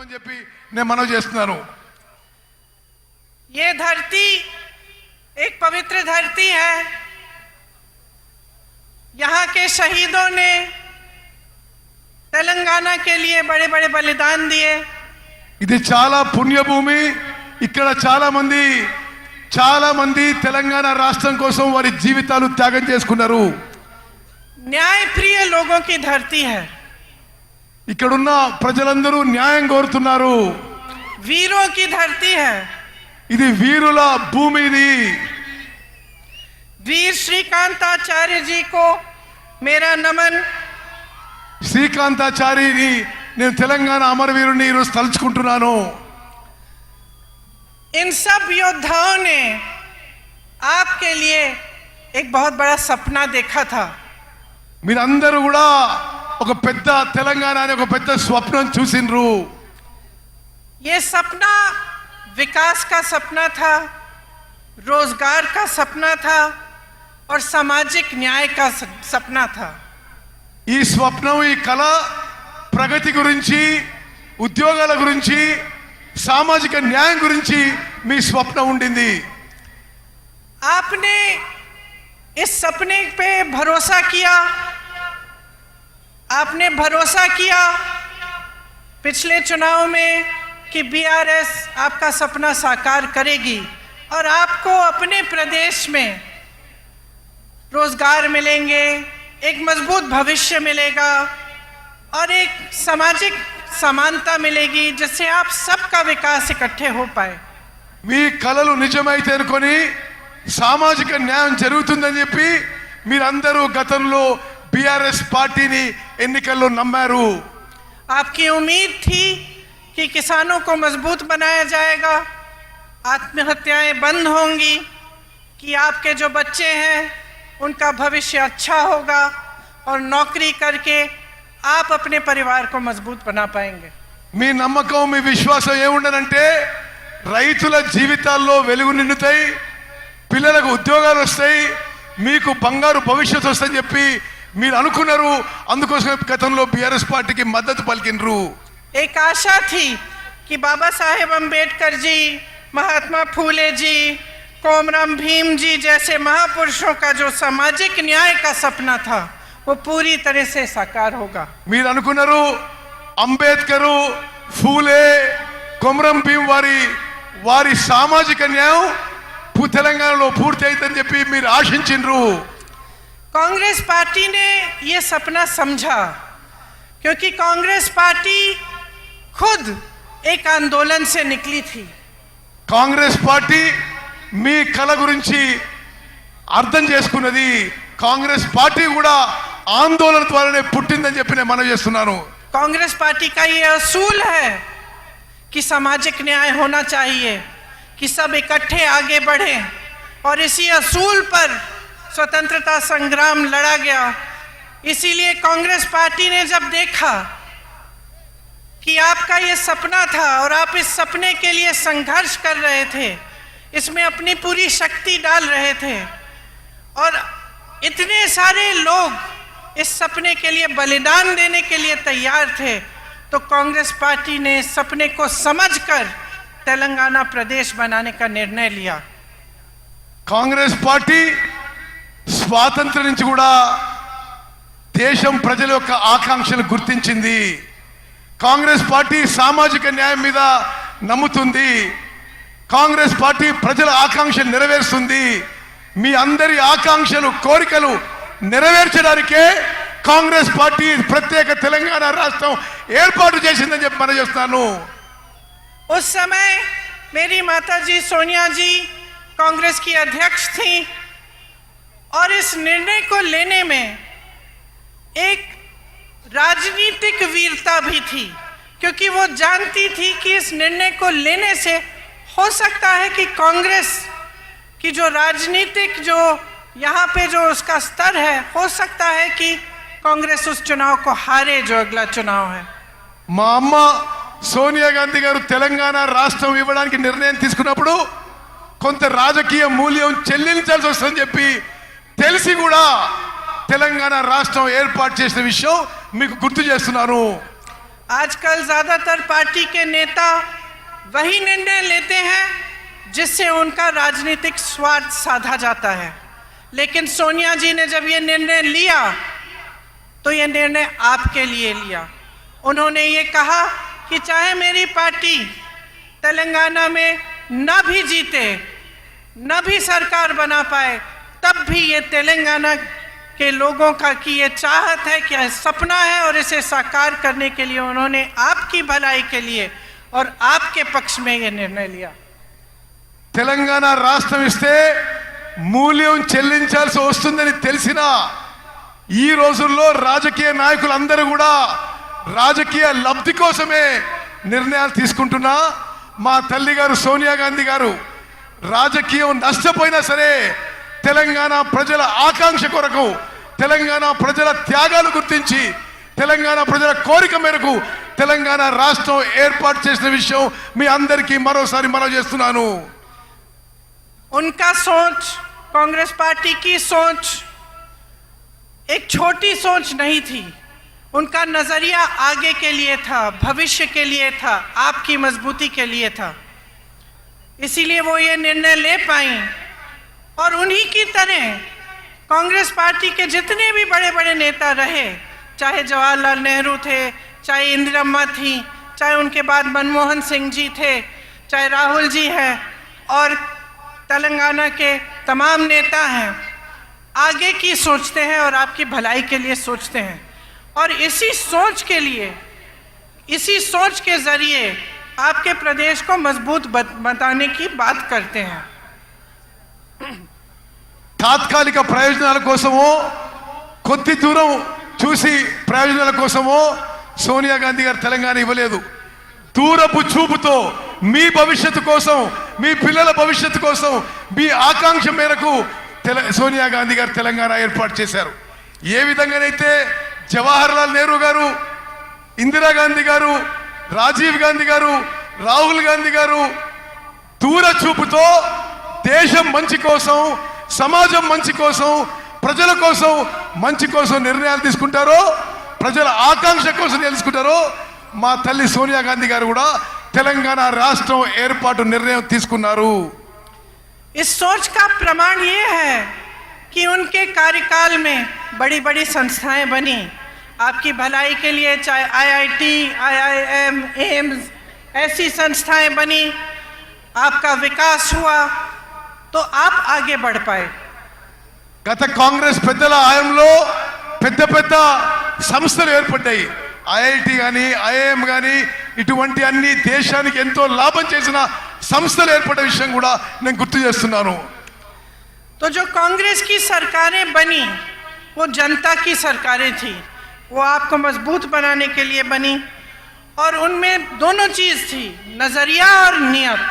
అని చెప్పి నేను మనవి చేస్తున్నాను. ये धरती एक पवित्र धरती है. यहाँ के शहीदों ने तेलंगाना के लिए बड़े बड़े बलिदान दिए. ఇది చాలా పుణ్యభూమి. ఇక్కడ చాలా మంది తెలంగాణ రాష్ట్రం కోసం వారి జీవితాలు త్యాగం చేసుకున్నారు. न्यायप्रिय लोगों की धरती है. ఇక్కడున్న ప్రజలందరూ న్యాయం కోరుతున్నారు. वीरों की धरती है. ఇది వీరుల భూమి. ఇది वीर श्रीकांताचार्य जी को मेरा नमन. శ్రీకాంతాచార్యని నేను తెలంగాణ అమరవీరుని ఈరోజు తలుచుకుంటున్నాను. इन सब योद्धाओं ने आपके लिए एक बहुत बड़ा सपना देखा था. మీరందరూ కూడా ఒక పెద్ద తెలంగాణ అనే ఒక పెద్ద స్వప్నం చూసిండ్రు. ये सपना विकास का सपना था, रोजगार का सपना था और सामाजिक न्याय का सपना था. ఈ స్వప్నం, ఈ కళ ప్రగతి గురించి, ఉద్యోగాల గురించి, సామాజిక న్యాయం గురించి మీ స్వప్నం ఉండింది. आपने इस सपने पे भरोसा किया. आपने भरोसा किया पिछले चुनाव में कि बीआरएस आपका सपना साकार करेगी और आपको अपने प्रदेश में रोजगार मिलेंगे, एक मजबूत भविष्य मिलेगा और एक सामाजिक समानता मिलेगी जिससे आप सबका विकास इकट्ठे हो पाए. మీ కలలు నిజమైతే అనుకొని సామాజిక న్యాయం జరుగుతుందని చెప్పి మీరందరూ గతంలో బీఆర్ఎస్ పార్టీని ఎన్నికల్లో నమ్మారు. आपकी उम्मीद थी कि किसानों को मजबूत बनाया जाएगा, आत्महत्याएं बंद होंगी, कि आपके जो बच्चे हैं उनका भविष्य अच्छा होगा और नौकरी करके आप अपने परिवार को मजबूत बना पाएंगे. మీ నమ్మకం, మీ విశ్వాసం ఏముండనంటే రైతుల జీవితాల్లో వెలుగు నిండుతాయి, పిల్లలకు ఉద్యోగాలు వస్తాయి, మీకు బంగారు భవిష్యత్తు వస్తుందని చెప్పి మీరు అనుకున్నారు. అందుకోసం గతంలో బీఆర్ఎస్ పార్టీకి మద్దతు పలికినరు. एक आशा थी कि बाबा साहेब अम्बेडकर जी, महात्मा फूले जी, कोमराम भीम जी जैसे महापुरुषों का जो सामाजिक न्याय का सपना था वो पूरी तरह से साकार होगा. మీరు అనుకున్నారు అంబేద్కరు, ఫూలే, కొమరం భీం వారి సామాజిక న్యాయం తెలంగాణలో పూర్తి అవుతుందని చెప్పి మీరు ఆశించిండ్రు. कांग्रेस पार्टी ने ये सपना समझा क्योंकि कांग्रेस पार्टी खुद एक आंदोलन से निकली थी. కాంగ్రెస్ పార్టీ మీ కల గురించి అర్థం చేసుకున్నది. కాంగ్రెస్ పార్టీ కూడా ఆందోళన ద్వారానే పుట్టిందని చెప్పి నేను మనవి చేస్తున్నాను. कांग्रेस पार्टी का ये असूल है कि सामाजिक न्याय होना चाहिए, कि सब इकट्ठे आगे बढ़ें और इसी असूल पर स्वतंत्रता संग्राम लड़ा गया. इसीलिए कांग्रेस पार्टी ने जब देखा कि आपका ये सपना था और आप इस सपने के लिए संघर्ष कर रहे थे, इसमें अपनी पूरी शक्ति डाल रहे थे और इतने सारे लोग इस सपने के लिए बलिदान देने के लिए तैयार थे, तो कांग्रेस पार्टी ने इस सपने को समझकर तेलंगाना प्रदेश बनाने का निर्णय लिया. కాంగ్రెస్ పార్టీ స్వాతంత్ర్యం నుంచి కూడా దేశం ప్రజల యొక్క ఆకాంక్షలు గుర్తించింది. కాంగ్రెస్ పార్టీ సామాజిక న్యాయం మీద నమ్ముతుంది. కాంగ్రెస్ పార్టీ ప్రజల ఆకాంక్షలు నెరవేరుస్తుంది. మీ అందరి ఆకాంక్షలు, కోరికలు నెరవేర్చడానికే కాంగ్రెస్ పార్టీ ప్రత్యేక తెలంగాణ రాష్ట్రం ఏర్పాటు చేసిందని చెప్పి మనం చేస్తున్నాను. उस समय मेरी माताजी सोनिया जी कांग्रेस की अध्यक्ष थी और इस निर्णय को लेने में एक राजनीतिक वीरता भी थी, क्योंकि वो जानती थी कि इस निर्णय को लेने से हो सकता है कि कांग्रेस की जो राजनीतिक जो यहाँ पे जो उसका स्तर है, हो सकता है कि कांग्रेस उस चुनाव को हारे जो अगला चुनाव है. మా అమ్మ సోనియా గాంధీ గారు తెలంగాణ రాష్ట్రం ఇవ్వడానికి నిర్ణయం తీసుకున్నప్పుడు కొంత రాజకీయ మూల్యం చెల్లించాల్సి వస్తుందని చెప్పి తెలిసి కూడా తెలంగాణ రాష్ట్రం ఏర్పాటు చేసిన విషయం మీకు గుర్తు చేస్తున్నాను. आजकल ज़्यादातर पार्टी के नेता वही निर्णय लेते हैं जिससे उनका राजनीतिक स्वार्थ साधा जाता है, लेकिन सोनिया जी ने जब ये निर्णय लिया तो ये निर्णय आपके लिए लिया। उन्होंने ये कहा कि चाहे मेरी पार्टी तेलंगाना में न भी जीते, न भी सरकार बना पाए, तब भी ये तेलंगाना के लोगों का की ये चाहत है, कि सपना है, और इसे साकार करने के लिए उन्होंने आपकी भलाई के लिए और आपके पक्ष में ये निर्णय लिया। తెలంగాణ రాష్ట్రం ఇస్తే మూల్యం చెల్లించాల్సి వస్తుందని తెలిసినా ఈ రోజుల్లో రాజకీయ నాయకులందరూ కూడా రాజకీయ లబ్ధి కోసమే నిర్ణయాలు తీసుకుంటున్నా మా తల్లి గారు సోనియా గాంధీ గారు రాజకీయం నష్టపోయినా సరే తెలంగాణ ప్రజల ఆకాంక్ష కొరకు, తెలంగాణ ప్రజల త్యాగాలు గుర్తించి, తెలంగాణ ప్రజల కోరిక మేరకు తెలంగాణ రాష్ట్రం ఏర్పాటు చేసిన విషయం మీ అందరికీ మరోసారి మనవి చేస్తున్నాను। उनका सोच, कांग्रेस पार्टी की सोच एक छोटी सोच नहीं थी। उनका नजरिया आगे के लिए था, भविष्य के लिए था, आपकी मजबूती के लिए था। इसीलिए वो ये निर्णय ले पाई। और उन्हीं की तरह कांग्रेस पार्टी के जितने भी बड़े बड़े नेता रहे, चाहे जवाहरलाल नेहरू थे, चाहे इंदिरम्मा थी, चाहे उनके बाद मनमोहन सिंह जी थे, चाहे राहुल जी हैं, और तेलंगाना के तमाम नेता हैं, आगे की सोचते हैं और आपकी भलाई के लिए सोचते हैं। और इसी सोच के लिए, इसी सोच के ज़रिए आपके प्रदेश को मजबूत बताने की बात करते हैं। తాత్కాలిక ప్రయోజనాల కోసమో కొద్ది దూరం చూసి ప్రయోజనాల కోసమో సోనియా గాంధీ గారు తెలంగాణ ఇవ్వలేదు। దూరపు చూపుతో మీ భవిష్యత్తు కోసం, మీ పిల్లల భవిష్యత్తు కోసం, మీ ఆకాంక్ష మేరకు సోనియా గాంధీ గారు తెలంగాణ ఏర్పాటు చేశారు। ఏ విధంగానైతే జవహర్లాల్ నెహ్రూ గారు, ఇందిరాగాంధీ గారు, రాజీవ్ గాంధీ గారు, రాహుల్ గాంధీ గారు దూర చూపుతో దేశం మంచి కోసం, సమాజం మంచి కోసం, ప్రజల కోసం మంచి కోసం నిర్ణయాలు తీసుకుంటారో, ప్రజల ఆకాంక్ష కోసం తెలుసుకుంటారో, మా తల్లి సోనియా గాంధీ గారు కూడా తెలంగాణ రాష్ట్రం ఏర్పాటు నిర్ణయం తీసుకున్నారు। इस सोच का प्रमाण ये है कि उनके कार्यकाल में बड़ी बड़ी संस्थाएं बनी आपकी भलाई के लिए, चाहे आईआईटी, आईआईएम, एम्स, ऐसी संस्थाएं बनी, आपका विकास हुआ तो आप आगे बढ़ पाए। గత కాంగ్రెస్ పెద్దల హయాంలో పెద్ద పెద్ద సంస్థలు ఏర్పడ్డాయి। ఐఐటి కానీ, ఐఐఎం కానీ, ఇటువంటి అన్ని దేశానికి ఎంతో లాభం చేసిన సంస్థలు ఏర్పడ్డ విషయం కూడా నేను గుర్తు చేస్తున్నాను। तो जो कांग्रेस की सरकारें बनी वो जनता की सरकारें थी, वो आपको मजबूत बनाने के लिए बनी, और उनमें दोनों चीज़ थी, नज़रिया और नियत।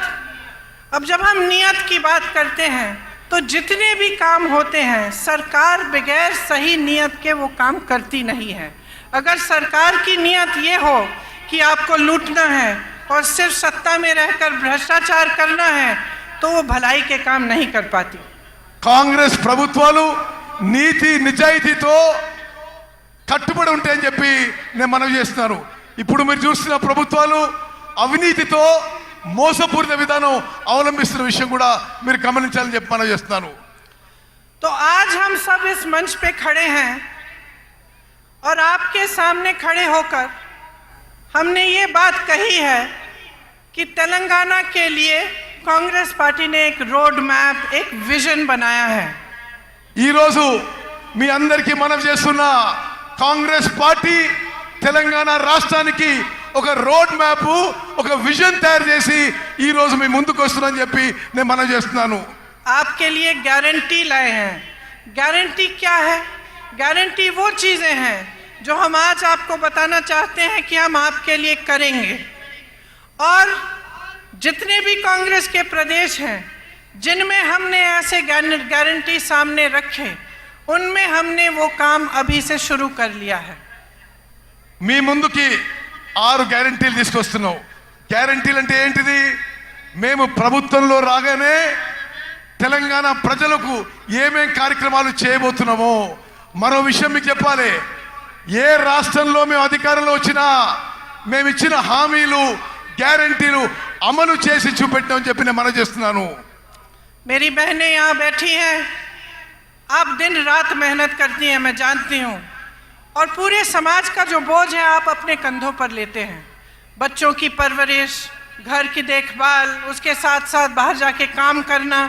अब जब हम नियत की बात करते हैं तो जितने भी काम होते हैं सरकार बगैर सही नियत के वो काम करती नहीं है। अगर सरकार की नियत ये हो कि आपको लूटना है और सिर्फ सत्ता में रहकर भ्रष्टाचार करना है तो वो भलाई के काम नहीं कर पाती। కాంగ్రెస్ ప్రభుత్వాలు నీతి నిజాయితీతో కట్టుబడి ఉంటాయని చెప్పి నేను మనవి చేస్తున్నాను। ఇప్పుడు మీరు చూస్తున్న ప్రభుత్వాలు అవినీతితో మోసపూరిత విధానం అవలంబిస్తున్న విషయం కూడా మీరు గమనించాలని చెప్పి మనవి చేస్తున్నాను। तो आज हम सब इस मंच पे खड़े हैं और आपके सामने खड़े होकर हमने ये बात कही है कि तेलंगाना के लिए कांग्रेस पार्टी ने एक रोड मैप, एक विजन बनाया है। ఈ రోజు మీ అందరికీ మనవి చేస్తున్నా, కాంగ్రెస్ పార్టీ తెలంగాణ రాష్ట్రానికి ఒక రోడ్ మ్యాప్, ఒక విజన్ తయారు చేసి ఈ రోజు మీ ముందుకు వస్తున్నానని చెప్పి నేను మనవి చేస్తున్నాను। आपके लिए गारंटी लाए हैं। गारंटी क्या है? गारंटी वो चीज़ें हैं जो हम आज आपको बताना चाहते हैं कि हम आपके लिए करेंगे। और जितने भी कांग्रेस के प्रदेश हैं जिनमें हमने ऐसे गारंटी सामने रखे, उनमें हमने वो काम अभी से शुरू कर लिया है। మీ ముందుకి 6 గ్యారెంటీలు తీసుకొస్తున్నాం। గ్యారెంటీలు అంటే ఏంటిది? మేము ప్రభుత్వంలో రాగానే తెలంగాణ ప్రజలకు ఏమేం కార్యక్రమాలు చేయబోతున్నామో మరో విషయం మీకు చెప్పాలి। ఏ రాష్ట్రంలో మేము అధికారంలో వచ్చినా మేమిచ్చిన హామీలు గ్యారంటీలు అమలు చేసి చూపెట్టామని చెప్పి నేను మనవి చేస్తున్నాను. मेरी बहनें यहाँ बैठी हैं, आप दिन रात मेहनत करती हैं, मैं जानती हूँ, और पूरे समाज का जो बोझ है आप अपने कंधों पर लेते हैं. बच्चों की परवरिश, घर की देखभाल, उसके साथ साथ बाहर जाके काम करना,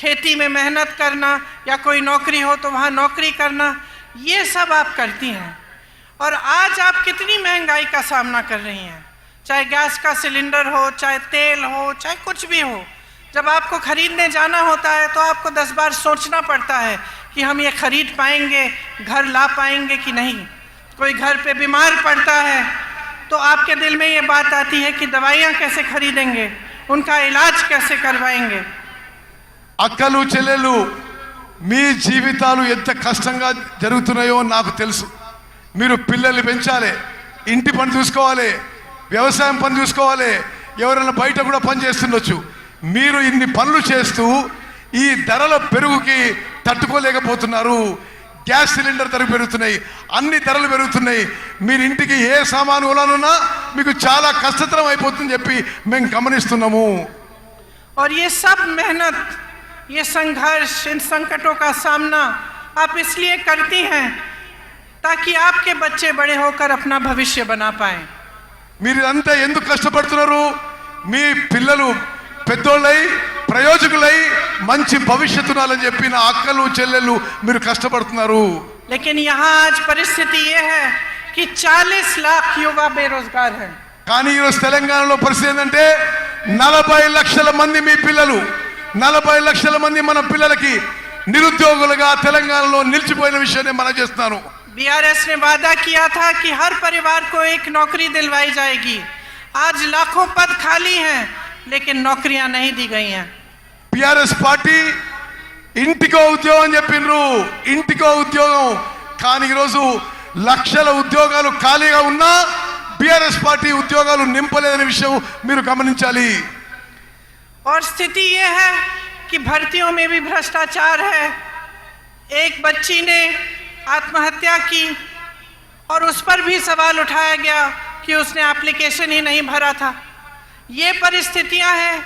खेती में मेहनत करना, या कोई नौकरी हो तो वहाँ नौकरी करना, ये सब आप करती हैं. और आज आप कितनी महंगाई का सामना कर रही हैं, चाहे गैस का सिलेंडर हो, चाहे तेल हो, चाहे कुछ भी हो. जब आपको खरीदने जाना होता है तो आपको 10 बार सोचना पड़ता है कि हम ये खरीद पाएंगे, घर ला पाएंगे कि नहीं. कोई घर पे बीमार पड़ता है तो आपके दिल में ये बात आती है कि दवाइयाँ कैसे खरीदेंगे, उनका इलाज कैसे करवाएंगे. అక్కలు చెల్లెలు మీ జీవితాలు ఎంత కష్టంగా జరుగుతున్నాయో నాకు తెలుసు. మీరు పిల్లల్ని పెంచాలి, ఇంటి పని చూసుకోవాలి, వ్యవసాయం పని చూసుకోవాలి, ఎవరైనా బయట కూడా పని చేస్తుండొచ్చు. మీరు ఇన్ని పనులు చేస్తూ ఈ ధరల పెరుగుకి తట్టుకోలేకపోతున్నారు. గ్యాస్ సిలిండర్ ధరలు పెరుగుతున్నాయి, అన్ని ధరలు పెరుగుతున్నాయి. మీరు ఇంటికి ఏ సామాను కొనాలన్నా మీకు చాలా కష్టతరం అయిపోతుందని చెప్పి మేము గమనిస్తున్నాము. और ये सब मेहनत, ये संघर्ष, इन संकटों का सामना आप इसलिए करती हैं ताकि आपके बच्चे बड़े होकर अपना भविष्य बना पाएं. మీరు ఇదంతా ఎందుకు కష్టపడుతున్నారు? మీ పిల్లలు పెద్దోళ్ళై ప్రయోజకులై మంచి భవిష్యత్తు ఉండాలని చెప్పి నా అక్కలు చెల్లెళ్ళు మీరు కష్టపడుతున్నారు. लेकिन यहाँ आज परिस्थिति ये है कि 40 लाख युवा बेरोजगार हैं. కానీ ఈరోజు తెలంగాణలో పరిస్థితి ఏంటంటే 40 లక్షల మంది మీ పిల్లలు, 40 లక్షల మంది మన పిల్లలకి నిరుద్యోగులుగా తెలంగాణలో నిలిచిపోయిన విషయాన్ని మనం చేస్తున్నాను. बीआरएस ने वादा किया था कि हर परिवार को एक नौकरी दिलवाई जाएगी. आज लाखों पद खाली हैं लेकिन नौकरियां नहीं दी गई हैं. టిఆర్ఎస్ పార్టీ ఇంటికో ఉద్యోగం చెప్పిండ్రు, ఇంటికో ఉద్యోగం. కానీ ఈరోజు లక్షల ఉద్యోగాలు ఖాళీగా ఉన్నా బీఆర్ఎస్ పార్టీ ఉద్యోగాలు నింపలేదనే విషయం మీరు గమనించాలి. और स्थिति ये है कि भर्तियों में भी भ्रष्टाचार है. एक बच्ची ने आत्महत्या की और उस पर भी सवाल उठाया गया कि उसने एप्लीकेशन ही नहीं भरा था. ये परिस्थितियां हैं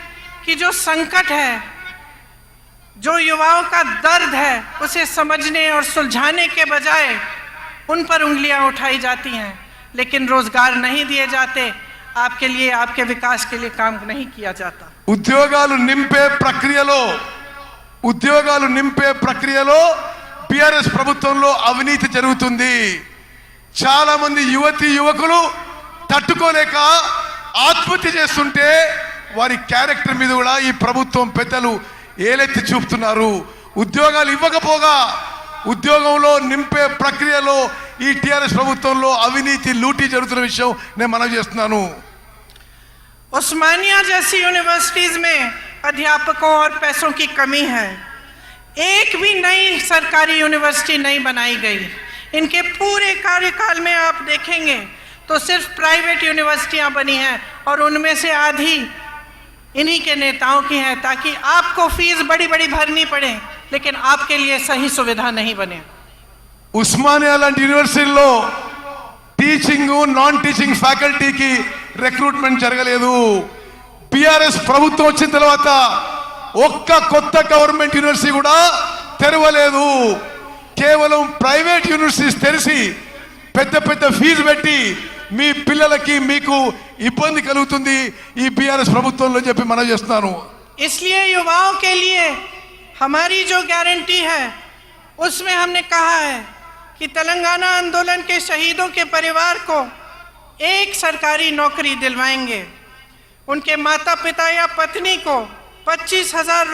कि जो संकट है, जो युवाओं का दर्द है, उसे समझने और सुलझाने के बजाय उन पर उंगलियां उठाई जाती हैं, लेकिन रोजगार नहीं दिए जाते. आपके लिए, आपके विकास के लिए काम नहीं किया जाता. ఉద్యోగాలు నింపే ప్రక్రియలో బీఆర్ఎస్ ప్రభుత్వంలో అవినీతి జరుగుతుంది. చాలా మంది యువకులు తట్టుకోలేక ఆత్మహత్య చేస్తుంటే వారి క్యారెక్టర్ మీద కూడా ఈ ప్రభుత్వం పెద్దలు ఏలెత్తి చూపుతున్నారు. ఉద్యోగాలు ఇవ్వకపోగా ఉద్యోగంలో నింపే ప్రక్రియలో ఈ టిఆర్ఎస్ ప్రభుత్వంలో అవినీతి లూటీ జరుగుతున్న విషయం నేను మనవి చేస్తున్నాను. उस्मानिया जैसी यूनिवर्सिटीज में अध्यापकों और पैसों की कमी है. एक भी नई सरकारी यूनिवर्सिटी नहीं बनाई गई. इनके पूरे कार्यकाल में आप देखेंगे तो सिर्फ प्राइवेट यूनिवर्सिटियां बनी हैं और उनमें से आधी इन्हीं के नेताओं की हैं, ताकि आपको फीस बड़ी बड़ी भरनी पड़े लेकिन आपके लिए सही सुविधा नहीं बने. ఉస్మానియా లాంటి యూనివర్సిటీలో టీచింగ్ నాన్ టీచింగ్ ఫ్యాకల్టీకి రిక్రూట్మెంట్ జరగలేదు. బీఆర్ఎస్ ప్రభుత్వం వచ్చిన తర్వాత ఒక్క కొత్త గవర్నమెంట్ యూనివర్సిటీ కూడా తెరవలేదు. కేవలం ప్రైవేట్ యూనివర్సిటీస్ తెరిచి పెద్ద ఫీజు పెట్టి మీ పిల్లలకి మీకు ఇబ్బంది కలుగుతుంది ఈ బీఆర్ఎస్ ప్రభుత్వంలో చెప్పి మనం చేస్తున్నాను. इसलिए युवाओं के लिए हमारी जो गारंटी है उसमें हमने कहा है कि तेलंगाना आंदोलन के शहीदों के परिवार को एक सरकारी नौकरी दिलवाएंगे. उनके माता पिता या पत्नी को 25,000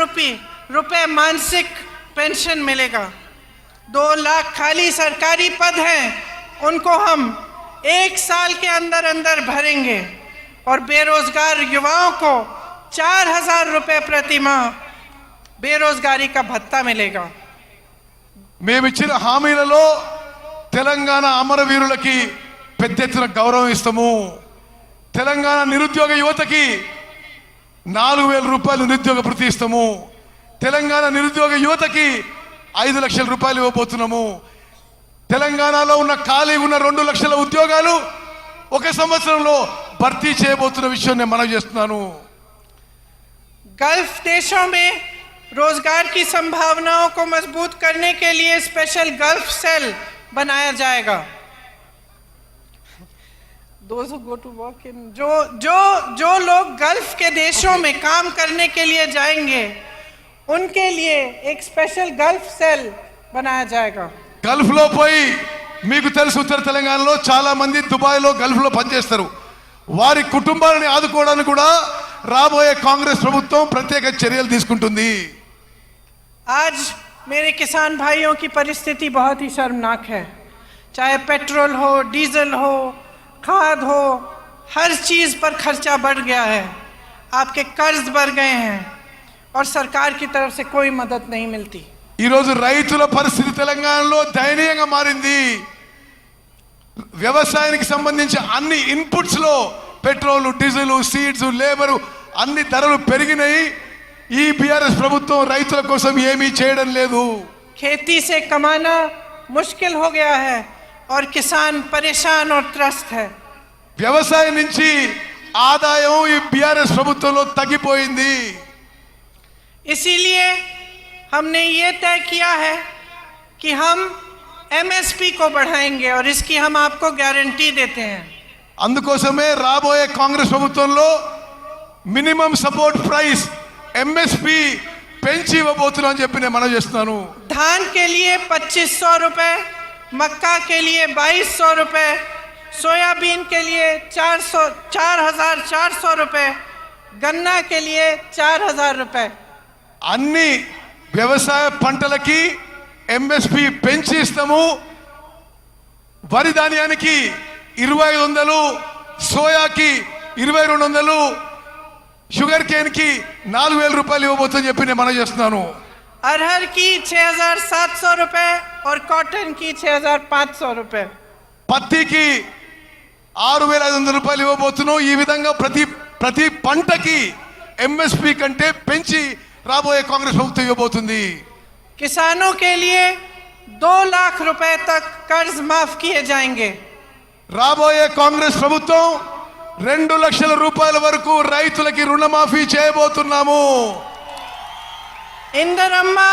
रुपये मासिक पेंशन मिलेगा. 2 लाख खाली सरकारी पद हैं, उनको हम 1 साल के अंदर भरेंगे. और बेरोजगार युवाओं को 4,000 रुपये प्रति माह बेरोजगारी का भत्ता मिलेगा. మేమిచ్చిన హామీలలో తెలంగాణ అమరవీరులకి పెద్ద ఎత్తున గౌరవం ఇస్తాము. తెలంగాణ నిరుద్యోగ యువతకి 4,000 రూపాయలు నిరుద్యోగ భృతి ఇస్తాము. తెలంగాణ నిరుద్యోగ యువతకి 5 లక్షల రూపాయలు ఇవ్వబోతున్నాము. తెలంగాణలో ఉన్న ఖాళీ ఉన్న 2 లక్షల ఉద్యోగాలు ఒక సంవత్సరంలో భర్తీ చేయబోతున్న విషయం నేను మనవి చేస్తున్నాను. गल्फ देशों में रोजगार की संभावनाओं को मजबूत करने के लिए स्पेशल गल्फ सेल बनाया जाएगा. Those who go to work in जो लोग गल्फ के देशों में काम करने के लिए जाएंगे उनके लिए एक स्पेशल गल्फ सेल बनाया जाएगा. గల్ఫ్ లో పోయి మీకు తెలుసు ఉత్తర తెలంగాణలో చాలా మంది దుబాయ్ లో గల్ఫ్ లో పనిచేస్తారు. వారి కుటుంబాలను ఆదుకోవడానికి కూడా రాబోయే కాంగ్రెస్ ప్రభుత్వం ప్రత్యేక చర్యలు తీసుకుంటుంది. आज मेरे किसान भाइयों की परिस्थिति बहुत ही शर्मनाक है. चाहे पेट्रोल हो, डीजल हो, खाद हो, हर चीज़ पर खर्चा बढ़ गया है. आपके कर्ज बढ़ गए हैं और सरकार की तरफ से कोई मदद नहीं मिलती. ఈ రోజు రైతుల పరిస్థితి తెలంగాణలో దయనీయంగా మారింది. వ్యవసాయానికి సంబంధించి అన్ని ఇన్పుట్స్ లో పెట్రోల్, డీజిల్, సీడ్స్, లేబర్ అన్ని ధరలు పెరిగినాయి. ఈ బీఆర్ఎస్ ప్రభుత్వం రైతుల కోసం ఏమీ చేయడం లేదు. खेती से कमाना मुश्किल हो गया है और किसान परेशान और त्रस्त है. వ్యవసాయం నుంచి ఆదాయం ఈ బీఆర్ఎస్ ప్రభుత్వంలో తగ్గిపోయింది. इसीलिए हमने ये तय किया है कि हम एमएसपी को बढ़ाएंगे और इसकी हम आपको गारंटी देते हैं. అందుకోసమే రాబోయే కాంగ్రెస్ ప్రభుత్వంలో మినిమం సపోర్ట్ ప్రైస్ ఎంఎస్పి పెంచి ఇవ్వబోతున్నాం అని చెప్పి నేను మనవి చేస్తున్నాను. धान के लिए 2500 रुपये, मक्का के लिए 2200 रुपये, सोयाबीन के लिए 4,400 रुपये, गन्ना के लिए 4,000 रुपये. అన్ని వ్యవసాయ పంటలకి ఎంఎస్పి పెంచి ఇస్తాము. వరి ధాన్యానికి 2,500, సోయాకి 2,200, షుగర్ కేన్ కి 4,000 రూపాయలు ఇవ్వబోతుందని చెప్పి నేను మనవి చేస్తున్నాను. अरहर की 6,700 रुपये और कॉटन की 6,500 रुपये. పత్తికి 6,500 రూపాయలు ఇవ్వబోతున్నాం. ఈ విధంగా ప్రతి పంటకి ఎంఎస్పి కంటే పెంచి రాబోయే కాంగ్రెస్ ప్రభుత్వం ఇవ్వబోతుంది. किसानों के लिए 2 लाख रुपए तक कर्ज माफ किए जाएंगे. రాబోయే కాంగ్రెస్ ప్రభుత్వం 2 లక్షల రూపాయల వరకు రైతులకి రుణమాఫీ చేయబోతున్నాము. इंदिरम्मा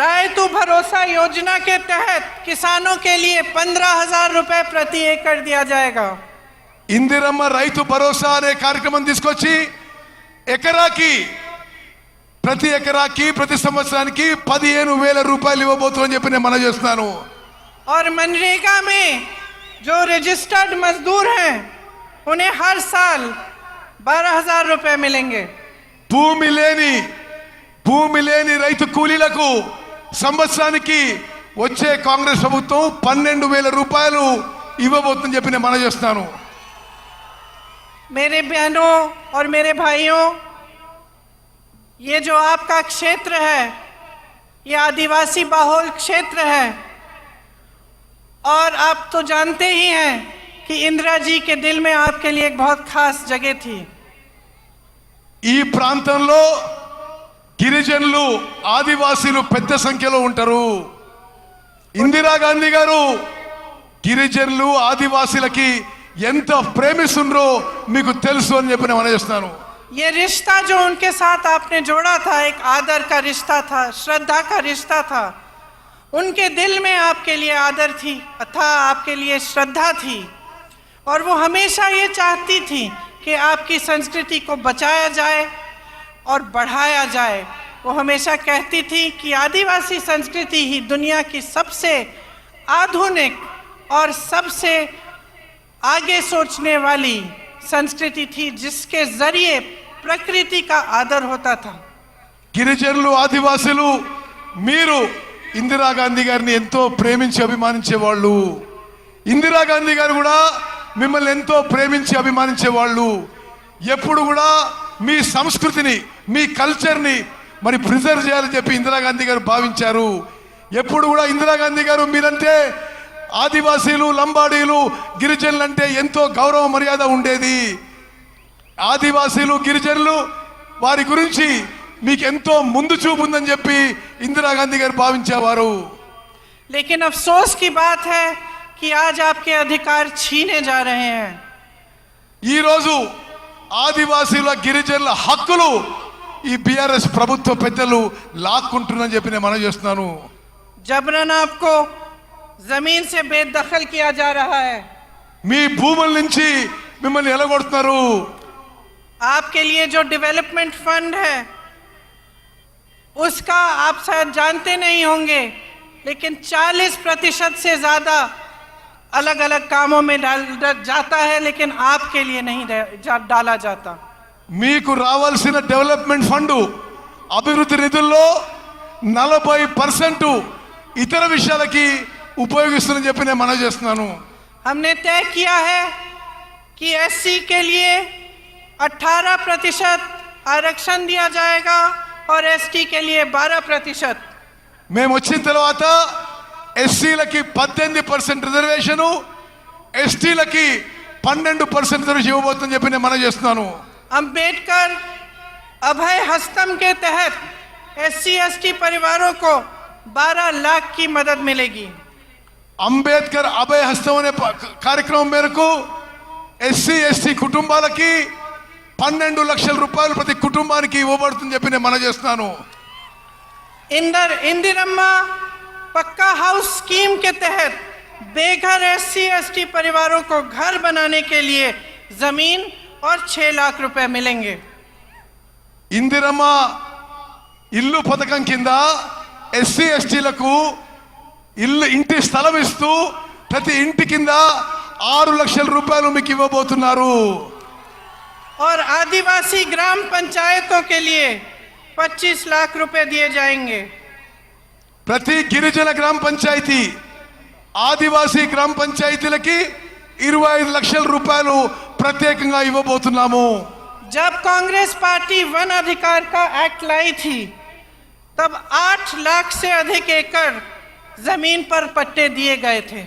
रायतु भरोसा योजना के तहत किसानों के लिए 15,000 रुपए प्रति एकड़ दिया जाएगा. ఇందిరమ్మ రైతు భరోసా అనే కార్యక్రమం తీసుకొచ్చి ప్రతి ఎకరాకి ప్రతి సంవత్సరానికి 15,000 రూపాయలు ఇవ్వబోతుందని చెప్పి నేను మనవి చేస్తున్నాను. और मनरेगा में जो रजिस्टर्ड मजदूर हैं उन्हें हर साल 12,000 रुपए मिलेंगे. భూమి లేని రైతు కూలీలకు సంవత్సరానికి వచ్చే కాంగ్రెస్ ప్రభుత్వం 12,000 రూపాయలు ఇవ్వబోతుందని చెప్పి నేను మనవి చేస్తున్నాను. मेरे बहनों और मेरे भाइयों, ये जो आपका क्षेत्र है ये आदिवासी बहुल क्षेत्र है और आप तो जानते ही हैं कि इंदिरा जी के दिल में आपके लिए एक बहुत खास जगह थी. ఈ ప్రాంతంలో గిరిజనులు, ఆదివాసీలు పెద్ద సంఖ్యలో ఉంటారు. ఇందిరాగాంధీ గారు గిరిజనులు, ఆదివాసీలకి ఎంత ప్రేమిస్తుండ్రో మీకు తెలుసు అని చెప్పి నేను మనవిస్తున్నాను. ये रिश्ता जो उनके साथ आपने जोड़ा था एक आदर का रिश्ता था, श्रद्धा का रिश्ता था. उनके दिल में आपके लिए आदर थी तथा आपके लिए श्रद्धा थी और वो हमेशा ये चाहती थी कि आपकी संस्कृति को बचाया जाए और बढ़ाया जाए. वो हमेशा कहती थी कि आदिवासी संस्कृति ही दुनिया की सबसे आधुनिक और सबसे आगे सोचने वाली संस्कृति थी जिसके जरिए प्रकृति का आदर होता था. గిరిజనులు, ఆదివాసీలు మీరు ఇందిరాగాంధీ గారిని ఎంతో ప్రేమించి అభిమానించేవాళ్ళు. ఇందిరాగాంధీ గారు కూడా మిమ్మల్ని ఎంతో ప్రేమించి అభిమానించేవాళ్ళు. ఎప్పుడు కూడా మీ సంస్కృతిని, మీ కల్చర్ని మరి ప్రిజర్వ్ చేయాలని చెప్పి ఇందిరాగాంధీ గారు భావించారు. ఎప్పుడు కూడా ఇందిరాగాంధీ గారు మీరంటే ఆదివాసీలు, లంబాడీలు, గిరిజనులు అంటే ఎంతో గౌరవ మర్యాద ఉండేది. ఆదివాసీలు, గిరిజనులు వారి గురించి మీకు ఎంతో ముందు చూపు ఉందని చెప్పి ఇందిరాగాంధీ గారు భావించేవారు. लेकिन अफसोस की बात है कि आज आपके अधिकार छीने जा रहे हैं। ఈ రోజు ఆదివాసీల గిరిజనుల హక్కులు ఈ బిఆర్ఎస్ ప్రభుత్వ పెద్దలు లాక్కుంటున్నారని చెప్పి నేను మనవి చేస్తున్నాను. जबरन आपको जमीन से बेदखल किया जा रहा है। మీ భూముల నుంచి మిమ్మల్ని ఎలగొడుతున్నారు. आपके लिए जो डेवलपमेंट फंड है उसका आप शायद जानते नहीं होंगे, लेकिन 40% से ज्यादा अलग अलग कामों में जाता है, लेकिन आपके लिए नहीं डाला जाता। మీకు రావాల్సిన డెవలప్మెంట్ ఫండ్ అభివృద్ధి నిధుల్లో 40% ఇతర విషయాలకి ఉపయోగిస్తుందని చెప్పి నేను మనవి చేస్తున్నాను. हमने तय किया है कि एससी के लिए 18% आरक्षण दिया जाएगा और एसटी के लिए 12%। మేము వచ్చిన తర్వాత ఎస్సీలకి 18% రిజర్వేషను, ఎస్టీలకి 12% రిజర్వేషన్ ఇవ్వబోతుందని చెప్పి నేను మనవి చేస్తున్నాను. अंबेडकर अभय हस्तम के तहत एससी एसटी परिवारों को 12 लाख की मदद मिलेगी। అంబేద్కర్ అభయ హస్తం అనే కార్యక్రమం మేరకు ఎస్సీ ఎస్టీ కుటుంబాలకి 12 లక్షల రూపాయలు ప్రతి కుటుంబానికి ఇవ్వబడుతుందని చెప్పి నేను మనవి చేస్తున్నాను. इंदिरम्मा पक्का हाउस स्कीम के तहत बेघर एससी एसटी परिवारों को घर बनाने के लिए जमीन और 6 लाख रुपए मिलेंगे। ఇందిరమ్మ ఇల్లు పథకం కింద ఎస్సీ ఎస్టీలకు ఇంటి స్థలం ఇస్తూ ప్రతి ఇంటి కింద 6 లక్షల రూపాయలు మీకు ఇవ్వబోతున్నారు. और आदिवासी ग्राम पंचायतों के लिए 25 लाख रुपए दिए जाएंगे। ప్రతి గిరిజన గ్రామ పంచాయతీ ఆదివాసీ గ్రామ పంచాయతీలకి 25 లక్షల రూపాయలు ప్రత్యేకంగా ఇవ్వబోతున్నాము. जब कांग्रेस पार्टी वन अधिकार का एक्ट लाई थी तब 8 लाख से अधिक एकड़ जमीन पर पट्टे दिए गए थे।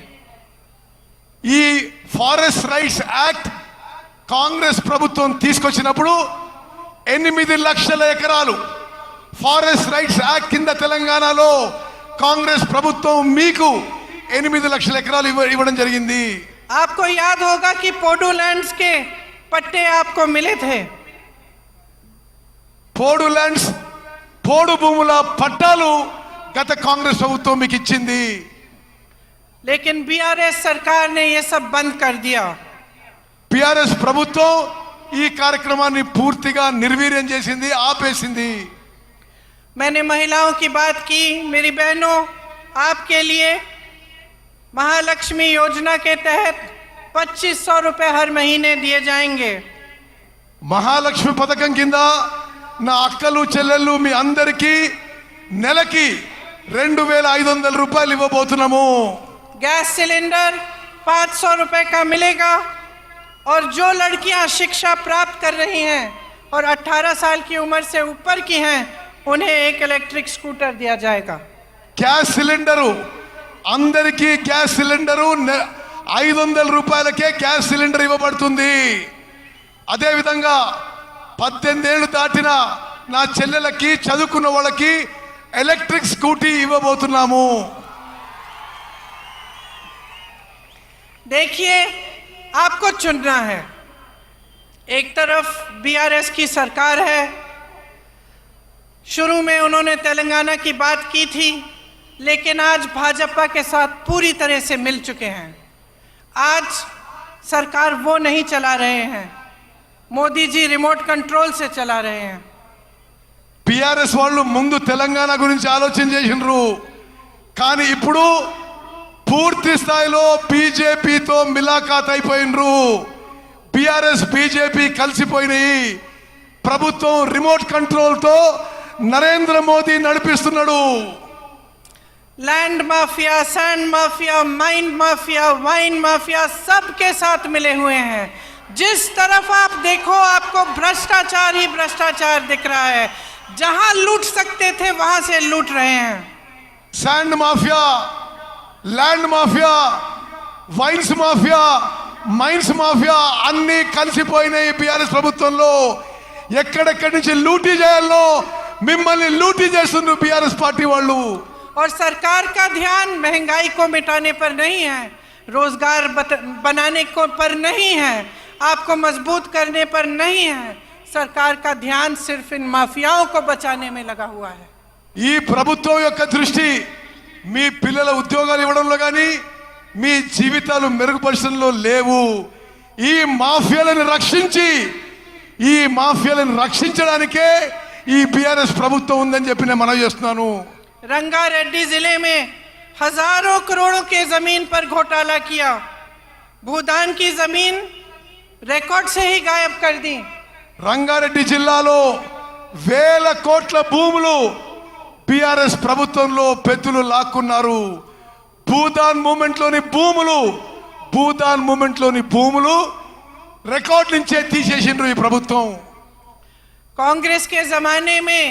ఈ ఫారెస్ట్ రైట్స్ యాక్ట్ కాంగ్రెస్ ప్రభుత్వం తీసుకొచ్చినప్పుడు 8 లక్షల ఎకరాలు ఫారెస్ట్ రైట్స్ యాక్ట్ కింద తెలంగాణలో కాంగ్రెస్ ప్రభుత్వం మీకు 8 లక్షల ఎకరాలు ఇవ్వడం జరిగింది. आपको याद होगा कि पोडोलैंड्स के पट्टे आपको मिले थे। పోడు ల్యాండ్స్ పోడు భూముల పట్టాలు గత కాంగ్రెస్ ప్రభుత్వం మీకు ఇచ్చింది. लेकिन बीआरएस सरकार ने ये सब बंद कर दिया। బిఆర్ఎస్ ప్రభుత్వం ఈ కార్యక్రమాన్ని పూర్తిగా నిర్వీర్యం చేసింది, ఆపేసింది. मैंने महिलाओं की बात की। मेरी बहनों, आपके लिए महालक्ष्मी योजना के तहत 2500 रुपए हर महीने दिए जाएंगे। మహాలక్ష్మి పథకం కింద నా అక్కలు చెల్లెళ్ళు మీ అందరికీ నెలకి 2500 రూపాయలు ఇవ్వబోతున్నాము. गैस सिलेंडर 500 रुपए का मिलेगा और जो लड़कियां शिक्षा प्राप्त कर रही हैं और 18 साल की उम्र से ऊपर की हैं उन्हें एक इलेक्ट्रिक स्कूटर दिया जाएगा। గ్యాస్ సిలిండరు అందరికీ గ్యాస్ సిలిండరు 500 రూపాయలకే గ్యాస్ సిలిండర్ ఇవ్వబడుతుంది. అదేవిధంగా 18 ఏళ్ళు దాటిన నా చెల్లెలకి చదువుకున్న వాళ్ళకి ఎలక్ట్రిక్ స్కూటీ ఇవ్వబోతున్నాము. देखिए, आपको चुनना है। एक तरफ बीआरएस की सरकार है। शुरू में उन्होंने तेलंगाना की बात की थी, लेकिन आज भाजपा के साथ पूरी तरह से मिल चुके हैं। आज सरकार वो नहीं चला रहे हैं, मोदी जी रिमोट कंट्रोल से चला रहे हैं। బిఆర్ఎస్ వాళ్ళు ముందు తెలంగాణ గురించి ఆలోచన చేసినారు, కానీ ఇప్పుడు పూర్తి స్థాయిలో బీజేపీతో మిలాఖాత్ అయిపోయినరు. బిఆర్ఎస్ బీజేపీ కలిసిపోయినాయి. ప్రభుత్వం రిమోట్ కంట్రోల్తో నరేంద్ర మోదీ నడిపిస్తున్నాడు. Land mafia, sand mafia, mind mafia, wine mafia सबके साथ मिले हुए हैं। जिस तरफ आप देखो आपको भ्रष्टाचार ही भ्रष्टाचार दिख रहा है। जहां लूट सकते थे वहां से लूट रहे हैं। Sand mafia, land mafia, wines mafia, mines mafia అన్ని కలిసిపోయినాయి బిఆర్ఎస్ ప్రభుత్వంలో. ఎక్కడెక్కడి నుంచి లూటీ చేయాలో మిమ్మల్ని లూటీ చేస్తున్నారు బిఆర్ఎస్ పార్టీ వాళ్ళు. और सरकार का ध्यान महंगाई को मिटाने पर नहीं है, रोजगार बनाने को पर नहीं है, आपको मजबूत करने पर नहीं है। सरकार का ध्यान सिर्फ इन माफियाओं को बचाने में लगा हुआ है। ఈ ప్రభుత్వం యొక్క దృష్టి మీ పిల్లల ఉద్యోగాలు ఇవ్వడంలో కానీ మీ జీవితాలు మెరుగుపరచడంలో లేవు. ఈ మాఫియాలను రక్షించడానికే ఈ బీఆర్ఎస్ ప్రభుత్వం ఉందని చెప్పి నేను మనవి చేస్తున్నాను. रंगारेड्डी जिले में हजारों करोड़ों के जमीन पर घोटाला किया, भूदान की जमीन रिकॉर्ड से ही गायब कर दी। రంగారెడ్డి జిల్లాలో వేల కోట్ల భూములు బీఆర్ఎస్ ప్రభుత్వంలో పెద్దలు లాక్కున్నారు. భూదాన్ మూమెంట్ లోని భూములు రికార్డ్ నుంచే తీసేసిండ్రు ఈ ప్రభుత్వం. कांग्रेस के जमाने में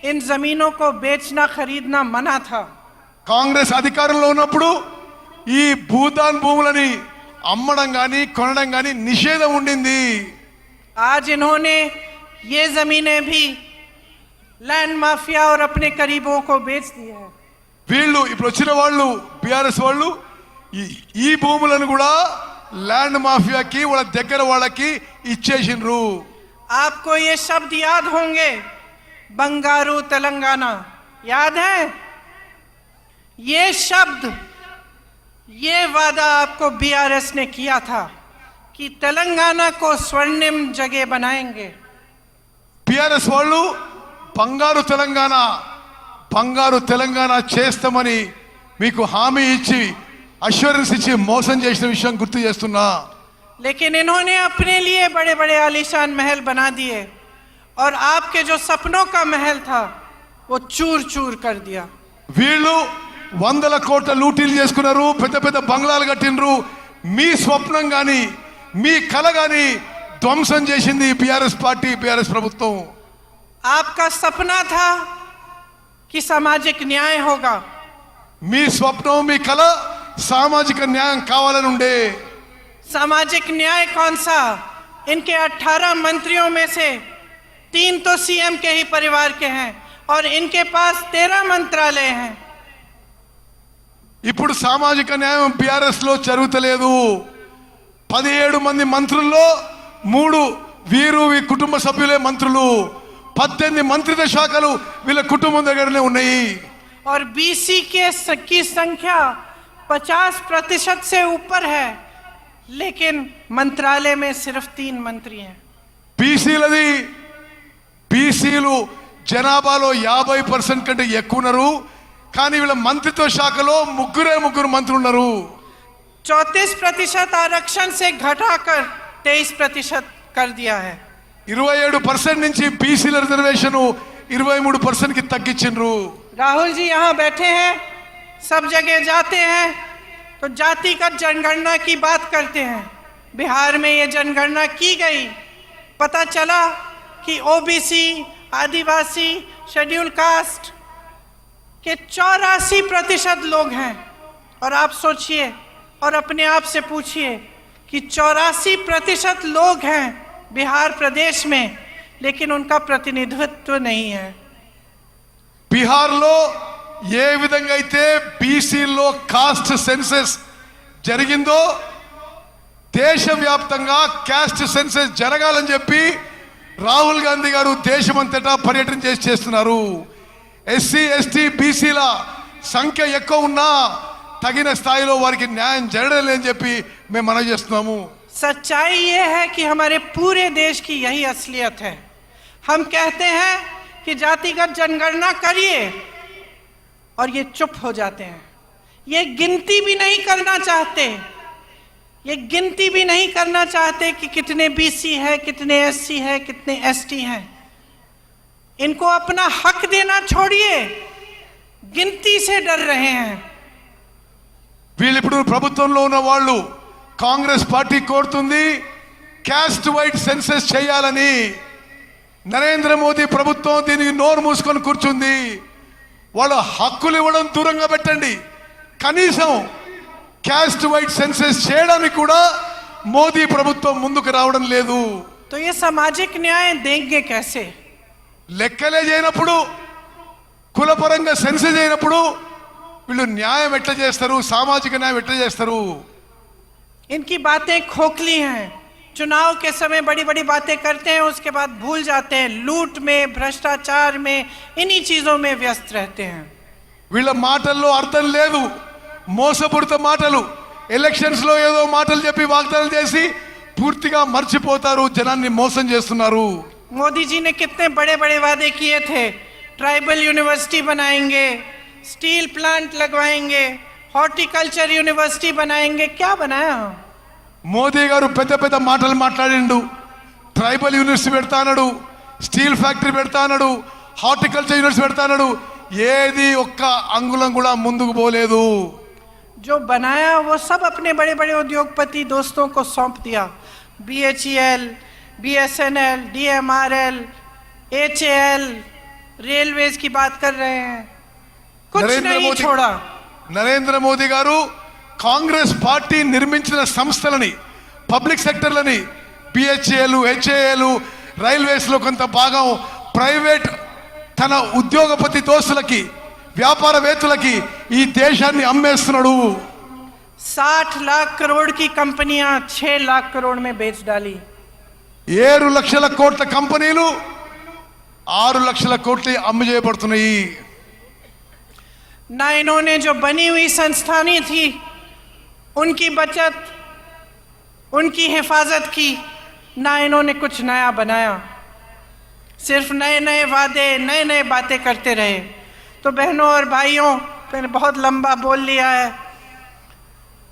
इन जमीनों को बेचना खरीदना मना था। కాంగ్రెస్ అధికారంలో ఉన్నప్పుడు ఈ భూదాన్ భూములని అమ్మడం గాని కొనడం గాని నిషేధం ఉండింది. आज इन्होंने ये जमीनें भी लैंड माफिया और अपने करीबों को बेच दिया है। వీళ్ళు ఇప్పుడు వచ్చిన వాళ్ళు బీఆర్ఎస్ వాళ్ళు ఈ భూములను కూడా ల్యాండ్ మాఫియాకి వాళ్ళ దగ్గర వాళ్ళకి ఇచ్చేసిండ్రు. आपको ये शब्द याद होंगे, बंगारू तेलंगाना, याद है? ये शब्द, ये वादा आपको बीआरएस ने किया था कि तेलंगाना को स्वर्णिम जगह बनाएंगे। బీఆర్ఎస్ వాళ్ళు బంగారు తెలంగాణ చేస్తామని మీకు హామీ ఇచ్చి అష్యూరెన్స్ ఇచ్చి మోసం చేసిన విషయం గుర్తు చేస్తున్నా. लेकिन इन्होंने अपने लिए बड़े बड़े आलीशान महल बना दिए और आपके जो सपनों का महल था वो चूर चूर कर दिया। వీళ్ళు వందల కోట్ల లూటీలు చేసుకున్నారు, పెద్ద పెద్ద బంగ్లాలు కట్టినరు. మీ స్వప్నం గాని మీ కల గాని ధ్వంసం చేసింది బీఆర్ఎస్ పార్టీ, బీఆర్ఎస్ ప్రభుత్వం. आपका सपना था कि सामाजिक न्याय होगा, మీ స్వప్నం మీ కల సామాజిక న్యాయం కావాలని ఉండే. सामाजिक न्याय कौन सा? इनके 18 मंत्रियों में से 3 तो सीएम के ही परिवार के हैं और इनके पास 13 मंत्रालय हैं। ఇప్పుడు సామాజిక న్యాయం బీఆర్ఎస్ లో జరుగుతలేదు. 17 మంది మంత్రుల్లో 3 వీరు కుటుంబ సభ్యులే మంత్రులు. 18 మంత్రిత్వ శాఖలు వీళ్ళ కుటుంబం దగ్గరనే ఉన్నాయి. और बीसी की संख्या 50% से ऊपर है, लेकिन मंत्रालय में सिर्फ 3 मंत्री हैं। బీసీలు జనాభాలో 50% కంటే ఎక్కువ ఉన్నారు, కానీ వీళ్ళ మంత్రిత్వ శాఖలో ముగ్గురు మంత్రులు ఉన్నారు. 34% आरक्षण से घटाकर 23% कर दिया है। 27% నుంచి బీసీల రిజర్వేషన్ 23% కి తగ్గించిండ్రు. राहुल जी यहाँ बैठे हैं, सब जगह जाते हैं तो जातिगत जनगणना की बात करते हैं। बिहार में ये जनगणना की गई, पता चला कि ओबीसी, आदिवासी, शेड्यूल कास्ट के 84% लोग हैं। और आप सोचिए और अपने आप से पूछिए कि 84% लोग हैं बिहार प्रदेश में, लेकिन उनका प्रतिनिधित्व नहीं है। బీహార్లో ఏ విధంగా అయితే బీసీలో కాస్ట్ సెన్సెస్ జరిగిందో దేశవ్యాప్తంగా కాస్ట్ సెన్సెస్ జరగాలని చెప్పి రాహుల్ గాంధీ గారు దేశమంతటా పర్యటన చేస్తున్నారు. ఎస్సీ ఎస్టీ బీసీల సంఖ్య ఎక్కువ ఉన్నా తగిన స్థాయిలో వారికి న్యాయం జరగడం లేదని చెప్పి మేము మనవి చేస్తున్నాము. सच्चाई ये है कि हमारे पूरे देश की यही असलियत है। हम कहते हैं कि जातिगत जनगणना करिए और ये चुप हो जाते हैं। ये गिनती भी नहीं करना चाहते कि कितने बीसी है, कितने एससी है, कितने एसटी हैं। इनको अपना हक देना छोड़िए, गिनती से डर रहे हैं। వీళ్ళిప్పుడు ప్రభుత్వంలో ఉన్న వాళ్ళు కాంగ్రెస్ పార్టీ కోరుతుంది క్యాస్ట్ వైడ్ సెన్సెస్ చేయాలని. నరేంద్ర మోదీ ప్రభుత్వం దీనికి నోరు మూసుకొని కూర్చుంది. వాళ్ళ హక్కులు ఇవ్వడం దూరంగా పెట్టండి, కనీసం క్యాస్ట్ వైడ్ సెన్సెస్ చేయడానికి కూడా మోదీ ప్రభుత్వం ముందుకు రావడం లేదు. तो ये सामाजिक न्याय देंगे कैसे? లెక్కలే చేయనప్పుడు, కులపరంగా సెన్సెస్ చేయనప్పుడు వీళ్ళు న్యాయం ఎట్లా చేస్తారు, సామాజిక న్యాయం ఎట్లా చేస్తారు? इनकी बातें खोखली हैं। चुनाव के समय बड़ी बड़ी बातें करते हैं, उसके बाद भूल जाते हैं। लूट में, भ्रष्टाचार में, इन्हीं चीजों में व्यस्त रहते हैं। వీళ్ళ మాటల్లో అర్థం లేదు, మోసపూరిత మాటలు. ఎలక్షన్స్ లో ఏదో మాటలు చెప్పి వాగ్దానాలు చేసి పూర్తిగా మర్చిపోతారు, జనాన్ని మోసం చేస్తున్నారు. मोदी जी ने कितने बड़े बड़े वादे किए थे। ट्राइबल यूनिवर्सिटी बनाएंगे, स्टील प्लांट लगवाएंगे, हॉर्टिकल्चर यूनिवर्सिटी बनाएंगे। क्या बनाया? మోదీ గారు పెద్ద పెద్ద మాటలు మాట్లాడిండు. ట్రైబల్ యూనివర్సిటీ పెడతా అన్నాడు, స్టీల్ ఫ్యాక్టరీ పెడతా అన్నాడు, హార్టికల్చర్ యూనివర్సిటీ పెడతా అన్నాడు. ఏది ఒక్క అంగుళం కూడా ముందుకు పోలేదు. जो बनाया वो सब अपने बड़े बड़े उद्योगपति दोस्तों को सौंप दिया। BHEL, BSNL, DMRL, HAL, railways की बात कर रहे हैं, कुछ नहीं छोड़ा। నరేంద్ర మోదీ గారు కాంగ్రెస్ పార్టీ నిర్మించిన సంస్థలని, పబ్లిక్ సెక్టర్లని, BHEL, HAL, రైల్వేస్ లో కొంత భాగం ప్రైవేట్ తన ఉద్యోగపతి దోస్తులకి, వ్యాపారవేత్తలకి ఈ దేశాన్ని అమ్మేస్తున్నాడు. 60 लाख करोड़ की कंपनियां 6 लाख करोड़ में बेच डाली। 7 లక్షల కోట్ల కంపెనీలు 6 లక్షల కోట్లు అమ్ము చేయబడుతున్నాయి. ना इन्होंने जो बनी हुई संस्थानें थी उनकी बचत, उनकी हिफाजत की, ना इन्होंने कुछ नया बनाया। सिर्फ नए नए वादे, नए नए बातें करते रहे। तो बहनों और भाइयों, मैंने बहुत लंबा बोल लिया है,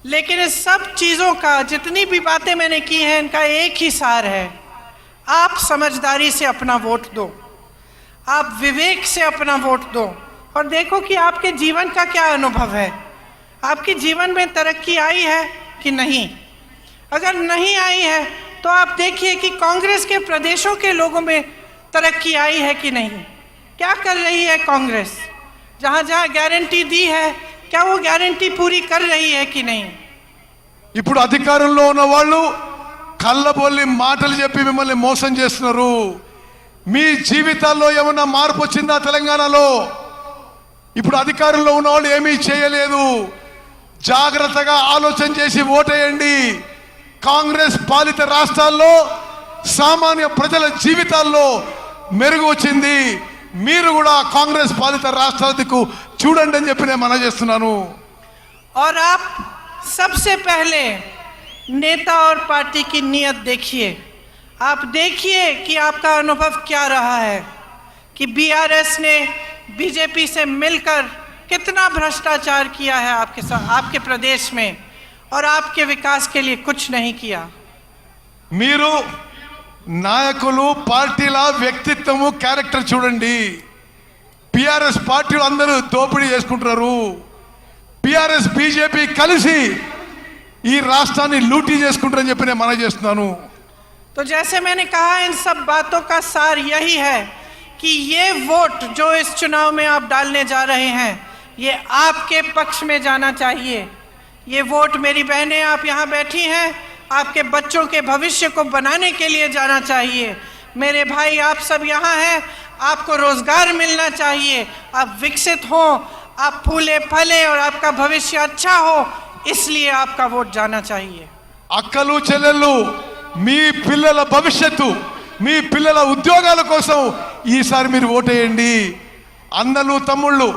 लेकिन इस सब चीज़ों का, जितनी भी बातें मैंने की हैं, इनका एक ही सार है। आप समझदारी से अपना वोट दो, आप विवेक से अपना वोट दो, और देखो कि आपके जीवन का क्या अनुभव है। आपके जीवन में तरक्की आई है कि नहीं? अगर नहीं आई है तो आप देखिए कि कांग्रेस के प्रदेशों के लोगों में तरक्की आई है कि नहीं। क्या कर रही है कांग्रेस? जहाँ जहाँ गारंटी दी है, क्या वो गारंटी पूरी कर रही है कि नहीं? ఇప్పుడు అధికారంలో ఉన్న వాళ్ళు కళ్ళబొల్లి మాటలు చెప్పి మిమ్మల్ని మోసం చేస్తున్నారు. మీ జీవితాల్లో ఏమన్నా మార్పు వచ్చిందా? తెలంగాణలో ఇప్పుడు అధికారంలో ఉన్న వాళ్ళు ఏమీ చేయలేదు. జాగ్రత్తగా ఆలోచన చేసి ఓటేయండి. కాంగ్రెస్ పాలిత రాష్ట్రాల్లో సామాన్య ప్రజల జీవితాల్లో మెరుగు వచ్చింది. మీరు కూడా కాంగ్రెస్ పాలిత రాష్ట్రాలకు చూడండి అని చెప్పి నేను మనవి చేస్తున్నాను. और आप सबसे पहले नेता और पार्टी की नीयत देखिए। आप देखिए कि आपका अनुभव क्या रहा है, कि BRS ने बीजेपी से मिलकर कितना भ्रष्टाचार किया है आपके साथ, आपके प्रदेश में, और आपके विकास के लिए कुछ नहीं किया। మీరు నాయకులు, పార్టీల వ్యక్తిత్వము, క్యారెక్టర్ చూడండి. PRS పార్టీలు అందరూ దోపిడీ చేసుకుంటున్నారు. PRS బీజేపీ కలిసి ఈ రాష్ట్రాన్ని లూటీ చేసుకుంటారని చెప్పి నేను మనవి చేస్తున్నాను. तो जैसे मैंने कहा, इन सब बातों का सार यही है कि ये वोट जो इस चुनाव में आप डालने जा रहे हैं, ये आपके पक्ष में जाना चाहिए। ये वोट, मेरी बहनें आप यहाँ बैठी हैं, आपके बच्चों के भविष्य को बनाने के लिए जाना चाहिए। मेरे भाई आप सब यहाँ हैं, आपको रोजगार मिलना चाहिए, आप विकसित हो, आप फूले फले और आपका भविष्य अच्छा हो, इसलिए आपका वोट जाना चाहिए। అక్కలు, చెల్లెళ్ళు, మీ పిల్లల భవిష్యత్తు, మీ పిల్లల ఉద్యోగాల కోసం ఈసారి మీరు ఓటేయండి. అన్నలు, తమ్ముళ్ళు,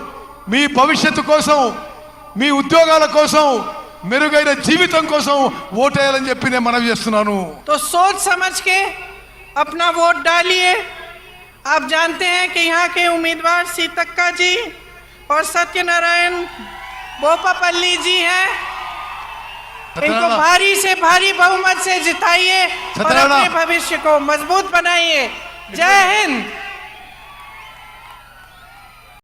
మీ భవిష్యత్తు కోసం, మీ ఉద్యోగాల కోసం, మెరుగైన జీవితం కోసం ఓటేయాలని చెప్పి నేను మనవి చేస్తున్నాను. तो सोच समझ के अपना वोट डालिए। आप जानते हैं कि यहाँ के उम्मीदवार सीतक्का जी और सत्यनारायण बोपापल्ली जी हैं। इनको भारी से भारी बहुमत से जिताइए और अपने भविष्य को मजबूत बनाइए। जय हिंद।